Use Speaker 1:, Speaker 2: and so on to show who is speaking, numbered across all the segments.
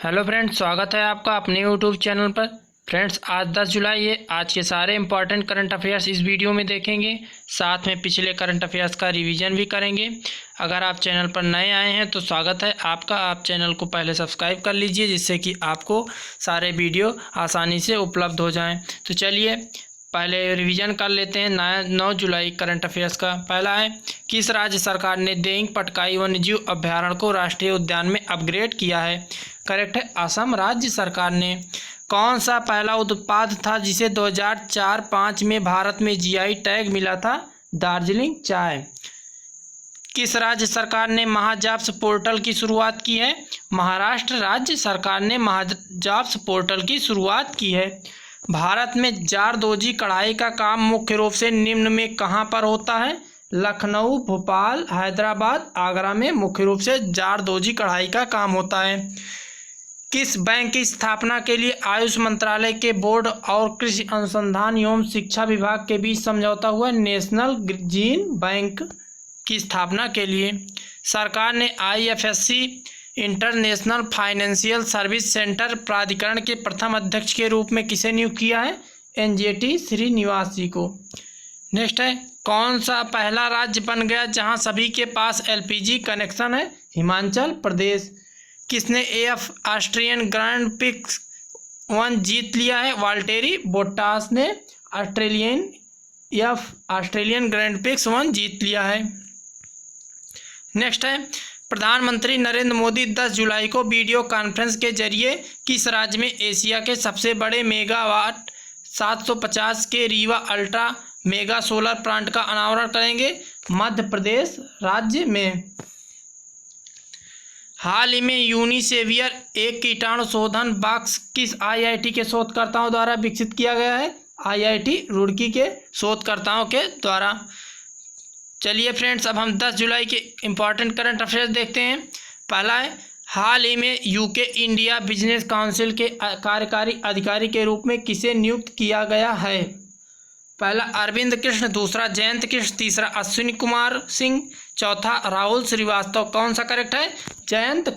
Speaker 1: Hello friends, स्वागत है आपका अपने यूट्यूब चैनल पर। फ्रेंड्स, आज 10 जुलाई है। आज के सारे इंपॉर्टेंट करंट अफेयर्स इस वीडियो में देखेंगे, साथ में पिछले करंट अफेयर्स का रिवीजन भी करेंगे। अगर आप चैनल पर नए आए हैं तो स्वागत है आपका। आप चैनल को पहले सब्सक्राइब कर लीजिए, जिससे कि आपको सारे वीडियो आसानी से उपलब्ध हो जाएँ। तो चलिए पहले रिवीजन कर लेते हैं 9 जुलाई करंट अफेयर्स का। पहला है, किस राज्य सरकार ने देइंग पटकाई वन्यजीव अभ्यारण्य को राष्ट्रीय उद्यान में अपग्रेड किया है? करेक्ट है, असम राज्य सरकार ने। कौन सा पहला उत्पाद था जिसे 2004-05 में भारत में जीआई टैग मिला था? दार्जिलिंग चाय। किस राज्य सरकार ने महाजॉब्स पोर्टल की शुरुआत की है? महाराष्ट्र राज्य सरकार ने महाजॉब्स पोर्टल की शुरुआत की है। भारत में जारदोजी कढ़ाई का काम मुख्य रूप से निम्न में कहाँ पर होता है? लखनऊ, भोपाल, हैदराबाद, आगरा में मुख्य रूप से जारदोजी कढ़ाई का काम होता है। किस बैंक की स्थापना के लिए आयुष मंत्रालय के बोर्ड और कृषि अनुसंधान एवं शिक्षा विभाग के बीच समझौता हुआ? नेशनल जीन बैंक की स्थापना के लिए। सरकार ने IFSC international financial service centre प्राधिकरण के प्रथम अध्यक्ष के रूप में किसे नियुक्त किया है? NJT श्रीनिवास जी को। नेक्स्ट है, कौन सा पहला राज्य बन गया जहां सभी के पास LPG कनेक्शन है? हिमाचल प्रदेश। किसने AF ऑस्ट्रियन ग्रैंड प्रिक्स 1 जीत लिया है? वाल्टेरी बोटास ने ऑस्ट्रेलियन ग्रैंड प्रिक्स 1 जीत लिया है। नेक्स्ट है, प्रधानमंत्री नरेंद्र मोदी 10 जुलाई को वीडियो कॉन्फ्रेंस के जरिए किस राज्य में एशिया के सबसे बड़े मेगावाट 750 के Rewa ultra mega solar plant का अनावरण करेंगे? मध्य प्रदेश राज्य में। हाल ही में यूनिसेवियर एक कीटाणु शोधन बॉक्स किस IIT के शोधकर्ताओं द्वारा विकसित किया गया है? IIT रुड़की के शोधकर्ताओं के द्वारा। चलिए फ्रेंड्स, अब हम 10 जुलाई के इम्पॉर्टेंट करंट अफेयर्स देखते हैं। पहला है, हाल ही में UK इंडिया बिजनेस काउंसिल के कार्यकारी अधिकारी के रूप में किसे नियुक्त किया गया है? पहला अरविंद कृष्ण, दूसरा जयंत कृष्ण, तीसरा अश्विनी कुमार सिंह, चौथा राहुल श्रीवास्तव। कौन सा करेक्ट है? जयंत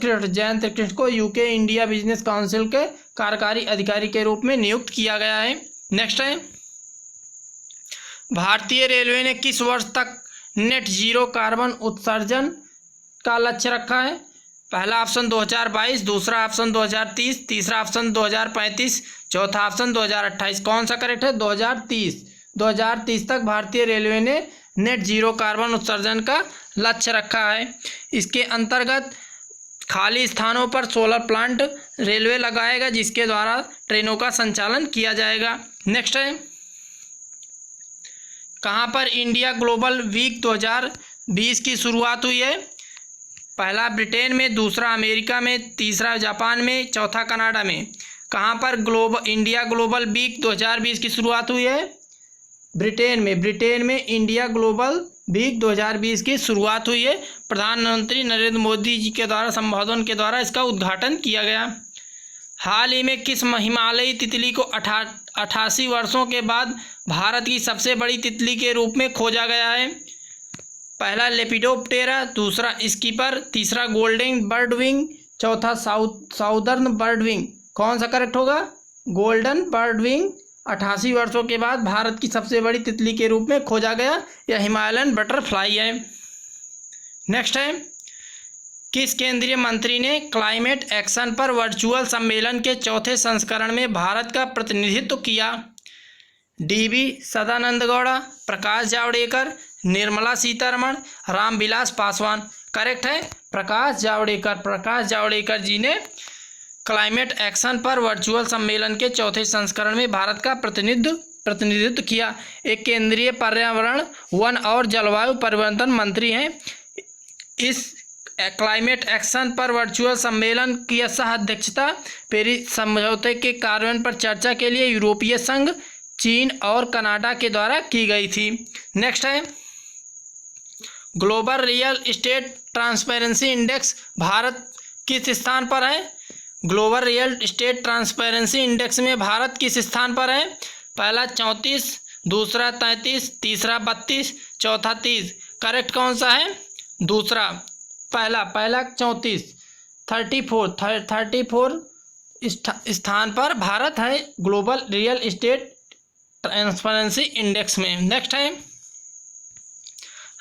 Speaker 1: कृष्ण को UK इंडिया बिजनेस काउंसिल के कार्यकारी अधिकारी के रूप में नियुक्त किया गया है। नेक्स्ट है, भारतीय रेलवे ने किस वर्ष तक नेट जीरो कार्बन उत्सर्जन का लक्ष्य रखा है? पहला ऑप्शन 2022, दूसरा ऑप्शन 2030, तीसरा ऑप्शन 2035, चौथा ऑप्शन 2028। कौन सा करेक्ट है? 2030 तक भारतीय रेलवे ने नेट जीरो कार्बन उत्सर्जन का लक्ष्य रखा है। इसके अंतर्गत खाली स्थानों पर सोलर प्लांट रेलवे लगाएगा, जिसके द्वारा ट्रेनों का संचालन किया जाएगा। नेक्स्ट है, कहाँ पर इंडिया ग्लोबल वीक 2020 की शुरुआत हुई है? पहला ब्रिटेन में, दूसरा अमेरिका में, तीसरा जापान में, चौथा कनाडा में। कहाँ पर इंडिया ग्लोबल वीक 2020 की शुरुआत हुई है? ब्रिटेन में इंडिया ग्लोबल वीक 2020 की शुरुआत हुई है। प्रधानमंत्री नरेंद्र मोदी जी के द्वारा संबोधन के द्वारा इसका उद्घाटन किया गया। हाल ही में किस हिमालयी तितली को 88 वर्षों के बाद भारत की सबसे बड़ी तितली के रूप में खोजा गया है? पहला लेपिडोप्टेरा, दूसरा स्कीपर, तीसरा गोल्डन बर्डविंग, चौथा साउदर्न बर्डविंग। कौन सा करेक्ट होगा? गोल्डन बर्डविंग 88 वर्षों के बाद भारत की सबसे बड़ी तितली के रूप में खोजा गया। यह हिमालयन बटरफ्लाई है। नेक्स्ट है, किस केंद्रीय मंत्री ने क्लाइमेट एक्शन पर वर्चुअल सम्मेलन के चौथे संस्करण में भारत का प्रतिनिधित्व किया? DV सदानंद गौड़ा, प्रकाश जावड़ेकर, निर्मला सीतारमण, रामविलास पासवान। करेक्ट है, प्रकाश जावड़ेकर जी ने क्लाइमेट एक्शन पर वर्चुअल सम्मेलन के चौथे संस्करण में भारत का प्रतिनिधित्व किया। एक केंद्रीय पर्यावरण, वन और जलवायु परिवर्तन मंत्री हैं। इस क्लाइमेट एक्शन पर वर्चुअल सम्मेलन की सह अध्यक्षता पेरिस समझौते के कार्यान्वयन पर चर्चा के लिए यूरोपीय संघ, चीन और कनाडा के द्वारा की गई थी। नेक्स्ट है, global real estate transparency index Bharat किस स्थान पर है? Global real estate transparency index में भारत किस स्थान पर है? पहला 34, दूसरा 33, तीसरा 32, चौथा 30। करेक्ट कौन सा है? दूसरा। पहला 34, 34 स्थान पर भारत है global real estate transparency index में। नेक्स्ट है,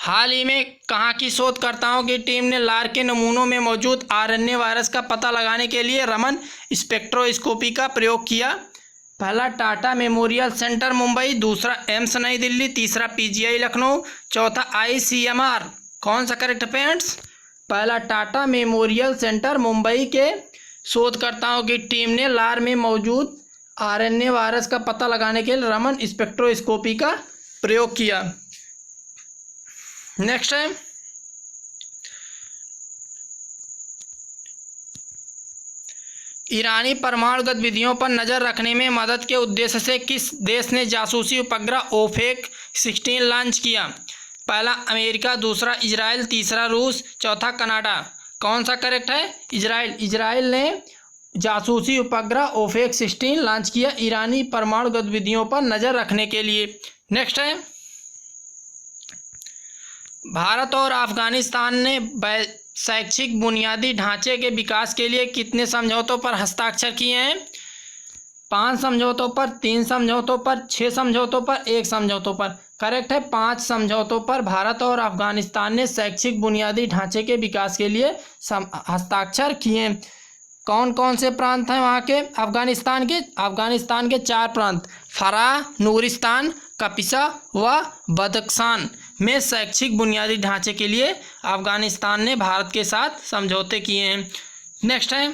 Speaker 1: हाल ही में कहाँ की शोधकर्ताओं की टीम ने लार के नमूनों में मौजूद आरएनए वायरस का पता लगाने के लिए रमन स्पेक्ट्रोस्कोपी का प्रयोग किया? पहला टाटा मेमोरियल सेंटर मुंबई, दूसरा एम्स नई दिल्ली, तीसरा पीजीआई लखनऊ, चौथा आईसीएमआर। कौन सा करेक्ट है फ्रेंड्स? पहला टाटा मेमोरियल सेंटर मुंबई के शोधकर्ताओं की टीम ने लार में मौजूद आरएनए वायरस का पता लगाने के लिए रमन स्पेक्ट्रोस्कोपी का प्रयोग किया। नेक्स्ट है, ईरानी परमाणु गतिविधियों पर नजर रखने में मदद के उद्देश्य से किस देश ने जासूसी उपग्रह ओफेक 16 लॉन्च किया? पहला अमेरिका, दूसरा इजराइल, तीसरा रूस, चौथा कनाडा। कौन सा करेक्ट है? इजराइल। इजराइल ने जासूसी उपग्रह ओफेक 16 लॉन्च किया ईरानी परमाणु गतिविधियों पर नजर रखने के लिए। नेक्स्ट है, भारत और अफगानिस्तान ने शैक्षिक बुनियादी ढांचे के विकास के लिए कितने समझौतों पर हस्ताक्षर किए हैं? 5 समझौतों पर, 3 समझौतों पर, 6 समझौतों पर, 1 समझौतों पर। करेक्ट है, 5 समझौतों पर भारत और अफगानिस्तान ने शैक्षिक बुनियादी ढांचे के विकास के लिए हस्ताक्षर किए। कौन कौन से प्रांत हैं वहाँ के अफगानिस्तान के? अफगानिस्तान के 4 प्रांत फराह, नूरिस्तान, कपिसा व बदख्शान में शैक्षिक बुनियादी ढांचे के लिए अफगानिस्तान ने भारत के साथ समझौते किए हैं। नेक्स्ट है,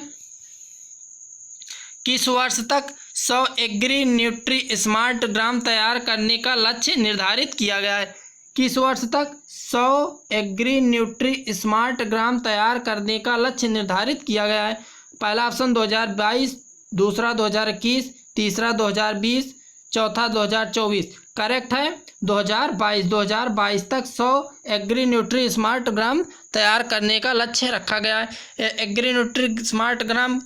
Speaker 1: किस वर्ष तक 100 एग्री न्यूट्री स्मार्ट ग्राम तैयार करने का लक्ष्य निर्धारित किया गया है? किस वर्ष तक 100 एग्री न्यूट्री स्मार्ट ग्राम तैयार करने का लक्ष्य निर्धारित किया गया है? पहला ऑप्शन 2022, दूसरा 2021, तीसरा 2020, चौथा 2024। करेक्ट है 2022। 2022 तक 100 एग्री न्यूट्री स्मार्ट ग्राम तैयार करने का लक्ष्य रखा गया है। एग्री न्यूट्री स्मार्ट ग्राम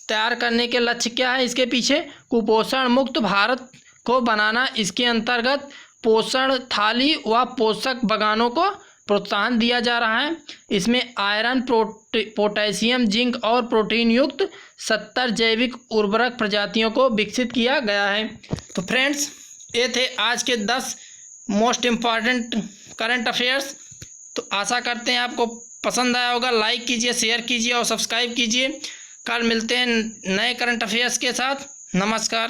Speaker 1: तैयार करने के लक्ष्य क्या है इसके पीछे? कुपोषण मुक्त भारत को बनाना। इसके अंतर्गत पोषण थाली व पोषक बागानों को प्रोत्साहन दिया जा रहा है। इसमें आयरन, पोटेशियम, जिंक और प्रोटीन युक्त 70 जैविक उर्वरक प्रजातियों को विकसित किया गया है। तो फ्रेंड्स, ये थे आज के 10 मोस्ट इम्पॉर्टेंट करंट अफेयर्स। तो आशा करते हैं आपको पसंद आया होगा। लाइक कीजिए, शेयर कीजिए और सब्सक्राइब कीजिए। कल मिलते हैं नए करंट अफेयर्स के साथ। नमस्कार।